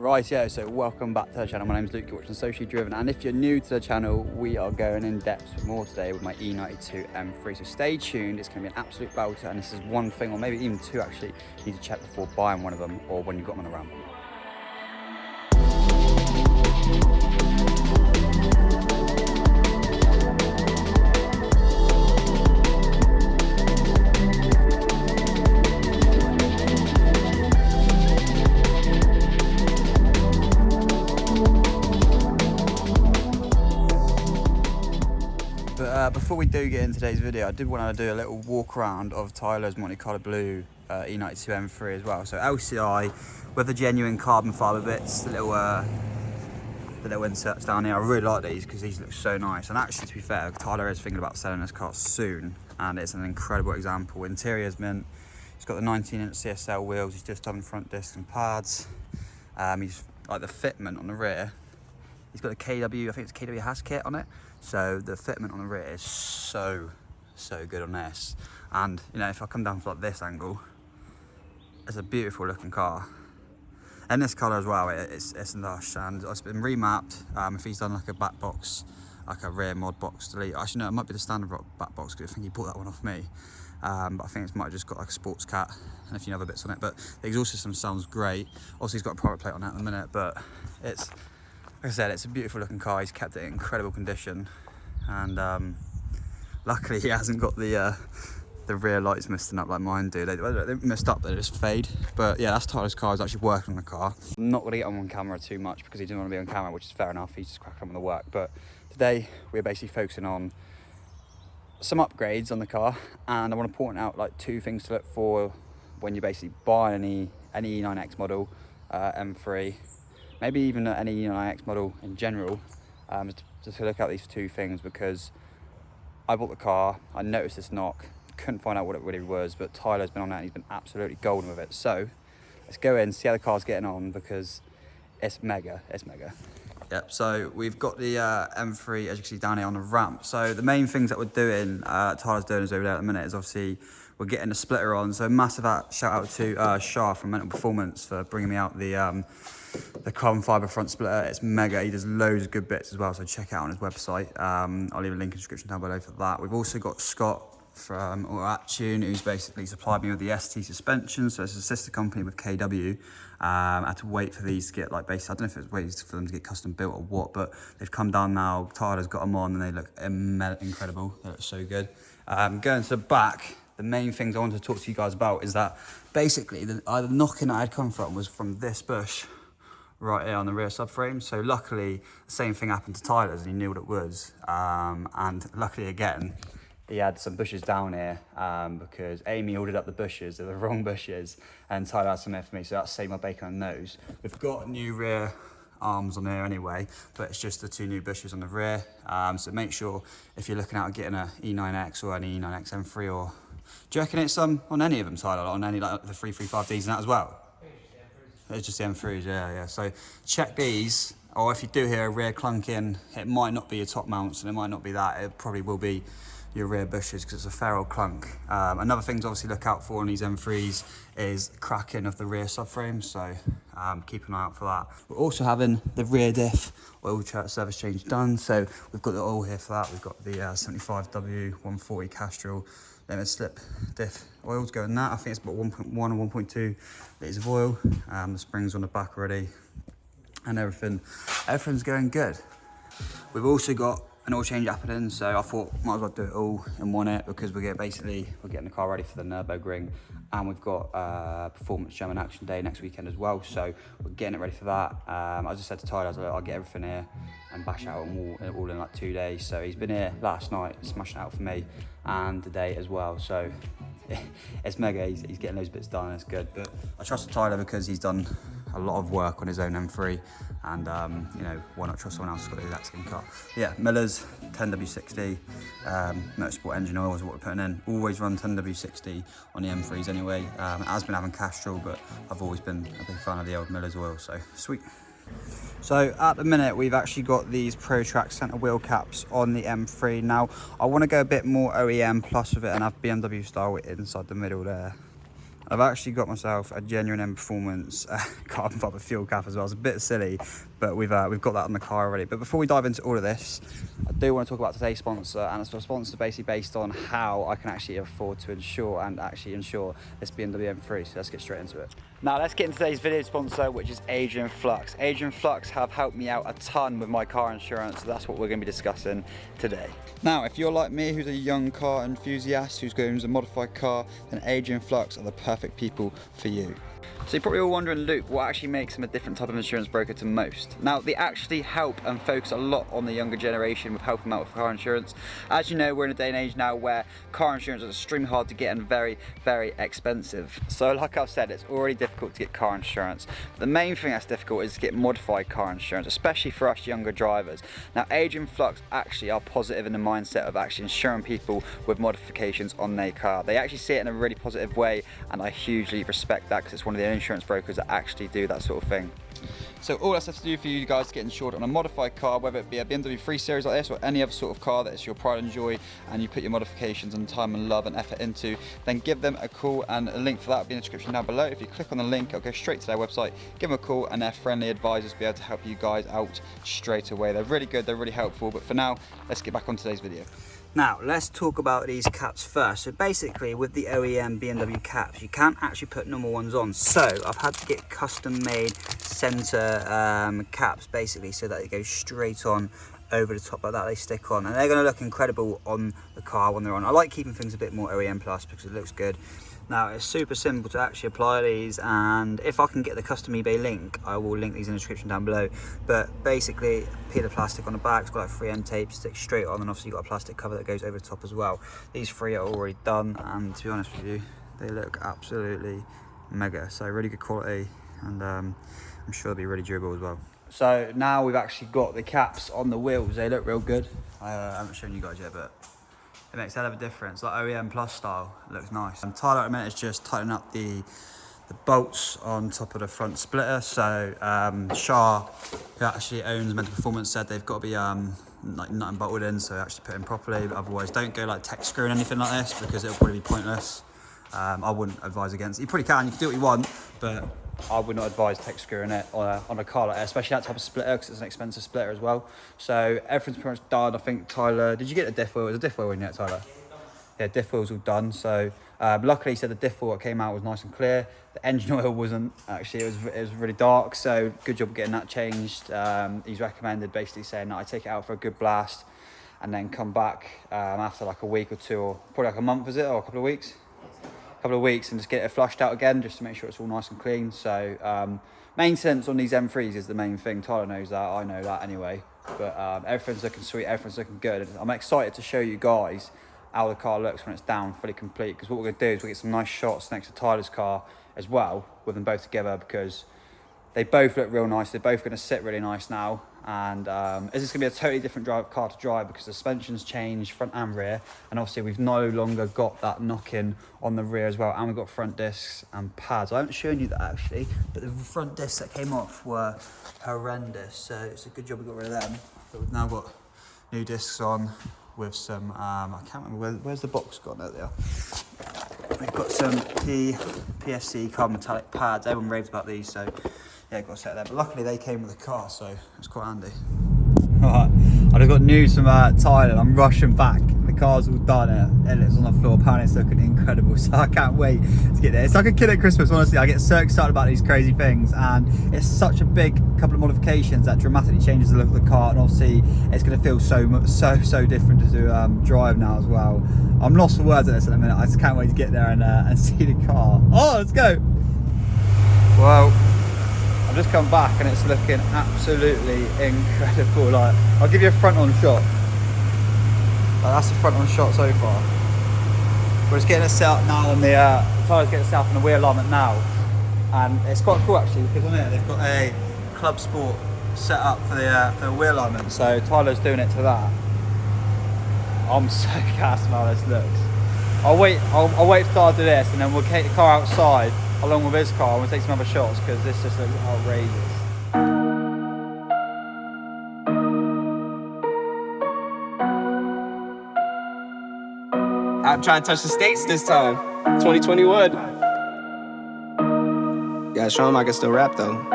Right, yeah, so welcome back to the channel. My name is Luke, you're watching Socially Driven, and if you're new to the channel, we are going in depth with more today with my E9X M3'S. So stay tuned, it's going to be an absolute belter, and this is one thing, or maybe even two actually, you need to check before buying one of them or when you've got them on the ramp. Before we do get into today's video, I did want to do a little walk around of Tyler's Monte Carlo Blue E9X M3 as well. So LCI with the genuine carbon fibre bits, the little inserts down here. I really like these because these look so nice. And actually, to be fair, Tyler is thinking about selling this car soon, and it's an incredible example. Interior's mint. He's got the 19-inch CSL wheels. He's just done front discs and pads. He's like the fitment on the rear. He's got a KW, I think it's KW has kit on it. So the fitment on the rear is so good on this. And you know, if I come down from like this angle, it's a beautiful looking car. And this colour as well, it's lush, and it's been remapped. If he's done like a back box, like a rear mod box delete. Actually no, it might be the standard back box because I think he bought that one off me. But I think it might have just got like a sports cat and a few other bits on it. But the exhaust system sounds great. Also he's got a private plate on that at the minute, but it's, like I said, it's a beautiful looking car. He's kept it in incredible condition, and luckily he hasn't got the rear lights misting up like mine do. They messed up, they just fade. But yeah, that's Tyler's car. He's actually working on the car. I'm not going to get him on camera too much because he didn't want to be on camera, which is fair enough. He's just cracking on with the work. But today we're basically focusing on some upgrades on the car, and I want to point out like two things to look for when you basically buy any E9X model M3. Maybe even any E9X model in general, just to look at these two things, because I bought the car, I noticed this knock, couldn't find out what it really was, but Tyler's been on that and he's been absolutely golden with it. So let's go in, see how the car's getting on, because it's mega. Yep, so we've got the M3, as you can see down here on the ramp. So the main things that we're doing, Tyler's doing is over there at the minute, is obviously we're getting the splitter on. So massive shout out to Shah from Mental Performance for bringing me out the carbon fibre front splitter. It's mega. He does loads of good bits as well, so check it out on his website. I'll leave a link in the description down below for that. We've also got Scott from Tune, who's basically supplied me with the ST suspension. So it's a sister company with KW. I had to wait for these to get like basically, I don't know if it was waiting for them to get custom built or what, but they've come down now. Tyler's got them on and they look incredible. They look so good. Going to the back, the main things I wanted to talk to you guys about is that basically the knocking that I'd come from was from this bush right here on the rear subframe. So luckily the same thing happened to Tyler's and he knew what it was. And luckily again, he had some bushes down here because Amy ordered up the bushes, they're the wrong bushes, and Tyler had some here for me, so that saved my bacon on the nose. We've got new rear arms on here anyway, but it's just the two new bushes on the rear. So make sure if you're looking at getting an E9X or an E9X M3, or do you reckon it's on any of them, Tyler, on any like the 335Ds and that as well? It's just the M3s, yeah. So check these, or if you do hear a rear clunking, it might not be your top mounts and it might not be that, it probably will be your rear bushes because it's a fair old clunk. Another thing to obviously look out for on these M3s is cracking of the rear subframe, so keep an eye out for that. We're also having the rear diff oil service change done, so we've got the oil here for that. We've got the 75W140 Castrol limited slip diff oils going that. I think it's about 1.1 or 1.2 litres of oil. The springs on the back already, and everything's going good. We've also got an oil change happening, so I thought might as well do it all in one hit, because we're getting the car ready for the Nürburgring, and we've got Performance German Action Day next weekend as well, so we're getting it ready for that. I just said to Tyler, I'll get everything here and bash out all in like 2 days. So he's been here last night smashing it out for me, and today as well, so it's mega. He's getting those bits done, it's good. But I trust Tyler because he's done a lot of work on his own M3, and you know, why not trust someone else who's got the exact same car. Yeah, Miller's 10W60 motorsport engine oil is what we're putting in. Always run 10W60 on the M3s anyway. It has been having Castrol, but I've always been a big fan of the old Miller's oil, so sweet. So at the minute we've actually got these ProTrack centre wheel caps on the M3. Now I want to go a bit more OEM plus with it and have BMW style inside the middle there. I've actually got myself a genuine M Performance carbon fiber fuel cap as well. It's a bit silly, but we've got that on the car already. But before we dive into all of this, I do want to talk about today's sponsor, and it's a sponsor basically based on how I can actually afford to insure this BMW M3. So let's get straight into it. Now let's get into today's video sponsor, which is Adrian Flux. Adrian Flux have helped me out a ton with my car insurance, so that's what we're going to be discussing today. Now, if you're like me, who's a young car enthusiast, who's going to use a modified car, then Adrian Flux are the perfect people for you. So you're probably all wondering, Luke, what actually makes them a different type of insurance broker to most? Now, they actually help and focus a lot on the younger generation with helping them out with car insurance. As you know, we're in a day and age now where car insurance is extremely hard to get and very, very expensive. So like I've said, it's already difficult to get car insurance. But the main thing that's difficult is to get modified car insurance, especially for us younger drivers. Now, Adrian Flux actually are positive in the mindset of actually insuring people with modifications on their car. They actually see it in a really positive way, and I hugely respect that because it's one of the insurance brokers that actually do that sort of thing. So all that's left to do for you guys to get insured on a modified car, whether it be a BMW 3 Series like this or any other sort of car that is your pride and joy, and you put your modifications and time and love and effort into, then give them a call, and a link for that will be in the description down below. If you click on the link, it'll go straight to their website. Give them a call, and their friendly advisors will be able to help you guys out straight away. They're really good, they're really helpful. But for now, let's get back on today's video. Now, let's talk about these caps first. So basically, with the OEM BMW caps, you can't actually put normal ones on. So I've had to get custom-made center caps, basically, so that they go straight on over the top like that. They stick on, and they're going to look incredible on the car when they're on. I like keeping things a bit more OEM plus because it looks good. Now, it's super simple to actually apply these, and if I can get the custom eBay link, I will link these in the description down below. But basically, peel the plastic on the back, it's got like 3M tape, stick straight on, and obviously you've got a plastic cover that goes over the top as well. These three are already done, and to be honest with you, they look absolutely mega. So really good quality, and I'm sure they'll be really durable as well. So now we've actually got the caps on the wheels. They look real good. I haven't shown you guys yet, but it makes a hell of a difference, like OEM Plus style. It looks nice. And Tyler at the minute is just tightening up the bolts on top of the front splitter. So Shah, who actually owns Mental Performance, said they've got to be like nut and bolted in, so actually put in properly. But otherwise, don't go like tech screwing anything like this because it'll probably be pointless. I wouldn't advise against it. You probably can, you can do what you want, but I would not advise tech screwing it on a car like that, especially that type of splitter, because it's an expensive splitter as well. So everything's pretty much done. I think Tyler, did you get the diff wheel? It was a diff wheel in yet, Tyler? Yeah, diff wheel's all done. So luckily he said the diff wheel that came out was nice and clear. The engine oil wasn't, actually, it was really dark. So good job getting that changed. He's recommended basically saying that I take it out for a good blast and then come back after like a week or two, or probably like a month, is it, or a couple of weeks? And just get it flushed out again, just to make sure it's all nice and clean. So maintenance on these M3s is the main thing. Tyler knows that, I know that anyway. But everything's looking sweet, everything's looking good. And I'm excited to show you guys how the car looks when it's down, fully complete. Because what we're going to do is we'll get some nice shots next to Tyler's car as well, with them both together, because they both look real nice. They're both going to sit really nice now. And this is going to be a totally different car to drive because the suspension's changed front and rear, and obviously we've no longer got that knock-in on the rear as well, and we've got front discs and pads. I haven't shown you that actually, but the front discs that came off were horrendous, so it's a good job we got rid of them. But we've now got new discs on with some I can't remember where's the box gone. There they are. We've got some PFC carbon metallic pads. Everyone raves about these, so yeah, got a set of them. But luckily they came with the car, so it's quite handy. Alright, I just got news from Tyler. I'm rushing back. The car's all done and it's on the floor. Apparently it's looking incredible, so I can't wait to get there. It's like a kid at Christmas, honestly. I get so excited about these crazy things, and it's such a big couple of modifications that dramatically changes the look of the car, and obviously it's going to feel so different to drive now as well. I'm lost for words at this in a minute. I just can't wait to get there and see the car. Oh, let's go. Well, I've just come back and it's looking absolutely incredible. Like, I'll give you a front-on shot. Like, that's the front-on shot so far. We're just getting it set up now on the tyres, getting set up on the wheel alignment now, and it's quite cool actually because on it they've got a Club Sport set up for the wheel alignment. So Tyler's doing it to that. I'm so gassed how this looks. I'll wait for Tyler to do this, and then we'll take the car outside along with his car and we'll take some other shots because this just looks outrageous. I'm trying to touch the States this time. 2021. show him I can still rap though.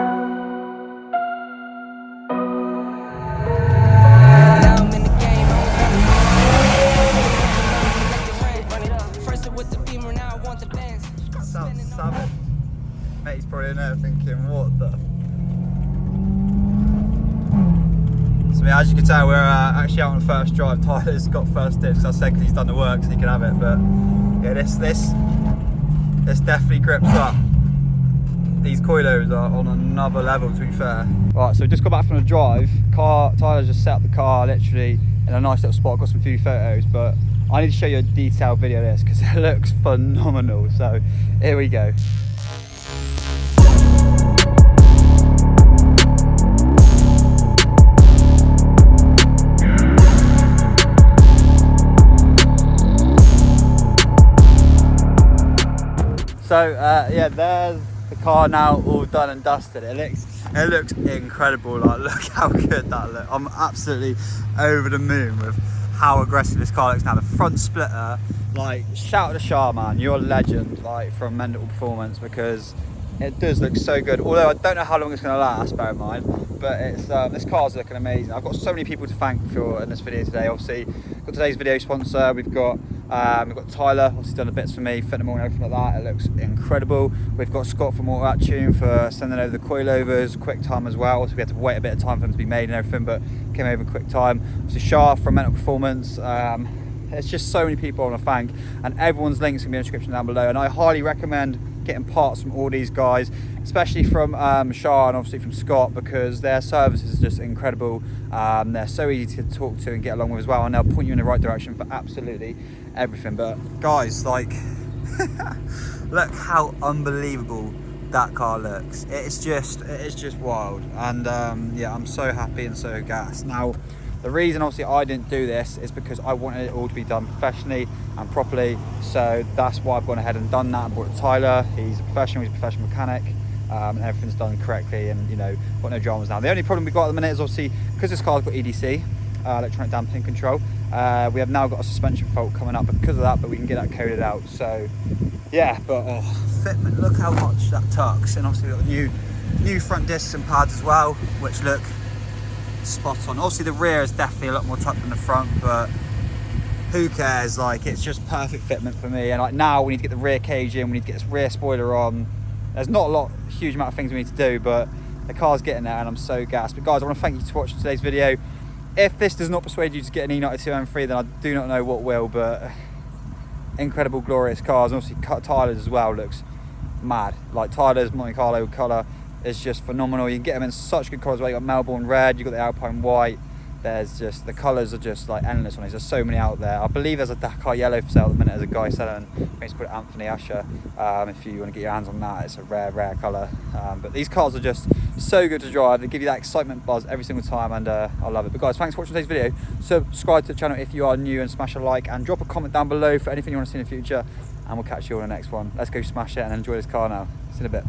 Salmon. Mate's probably in there thinking, what the? So as you can tell, we're actually out on the first drive. Tyler's got first dibs. I said because he's done the work, so he can have it. But yeah, this definitely grips up. These coilovers are on another level, to be fair. Right, so we just got back from the drive. Tyler's just set up the car literally in a nice little spot. Got some few photos, but I need to show you a detailed video of this because it looks phenomenal. So here we go. So yeah, there's the car now all done and dusted. It looks incredible. Like, look how good that looks. I'm absolutely over the moon with how aggressive this car looks now. The front splitter, like, shout out to Shah, man, you're a legend, like, from Mental Performance, because it does look so good. Although I don't know how long it's going to last, bear in mind, but it's this car's looking amazing. I've got so many people to thank for in this video today. Obviously, got today's video sponsor. We've got Tyler, obviously done the bits for me, fitting them all and everything like that. It looks incredible. We've got Scott from Walkaround for sending over the coilovers, quick time as well. So we had to wait a bit of time for them to be made and everything, but came over in quick time. Obviously Shah from Mental Performance. There's just so many people I want to thank, and everyone's links can be in the description down below. And I highly recommend getting parts from all these guys, especially from Shah and obviously from Scott, because their service is just incredible. They're so easy to talk to and get along with as well, and they'll point you in the right direction for absolutely everything. But guys, like, look how unbelievable that car looks. It is just wild. And yeah, I'm so happy and so gassed. Now, the reason obviously I didn't do this is because I wanted it all to be done professionally and properly. So that's why I've gone ahead and done that. I brought Tyler. He's a professional mechanic, and everything's done correctly, and you know, got no dramas now. The only problem we've got at the minute is obviously because this car's got EDC, electronic damping control. We have now got a suspension fault coming up because of that, but we can get that coded out. So yeah, but fitment, look how much that tucks, and obviously we've got new front discs and pads as well, which look spot on. Obviously the rear is definitely a lot more tucked than the front, but who cares? Like, it's just perfect fitment for me. And like, now we need to get the rear cage in, we need to get this rear spoiler on. There's not a huge amount of things we need to do, but the car's getting there and I'm so gassed. But guys, I want to thank you for watching today's video. If this does not persuade you to get an E9X M3'S, then I do not know what will. But incredible, glorious cars. And obviously Tyler's as well looks mad. Like, Tyler's Monte Carlo colour is just phenomenal. You can get them in such good colours. Well, you got Melbourne red, you got the Alpine white. There's just, the colours are just like endless on these. There's so many out there. I believe there's a Dakar yellow for sale at the minute. There's a guy selling, I think it's called Anthony Asher. If you want to get your hands on that, it's a rare colour. But these cars are just so good to drive. They give you that excitement buzz every single time, and I love it. But guys, thanks for watching today's video. Subscribe to the channel if you are new, and smash a like, and drop a comment down below for anything you want to see in the future. And we'll catch you on the next one. Let's go smash it and enjoy this car now. See you in a bit.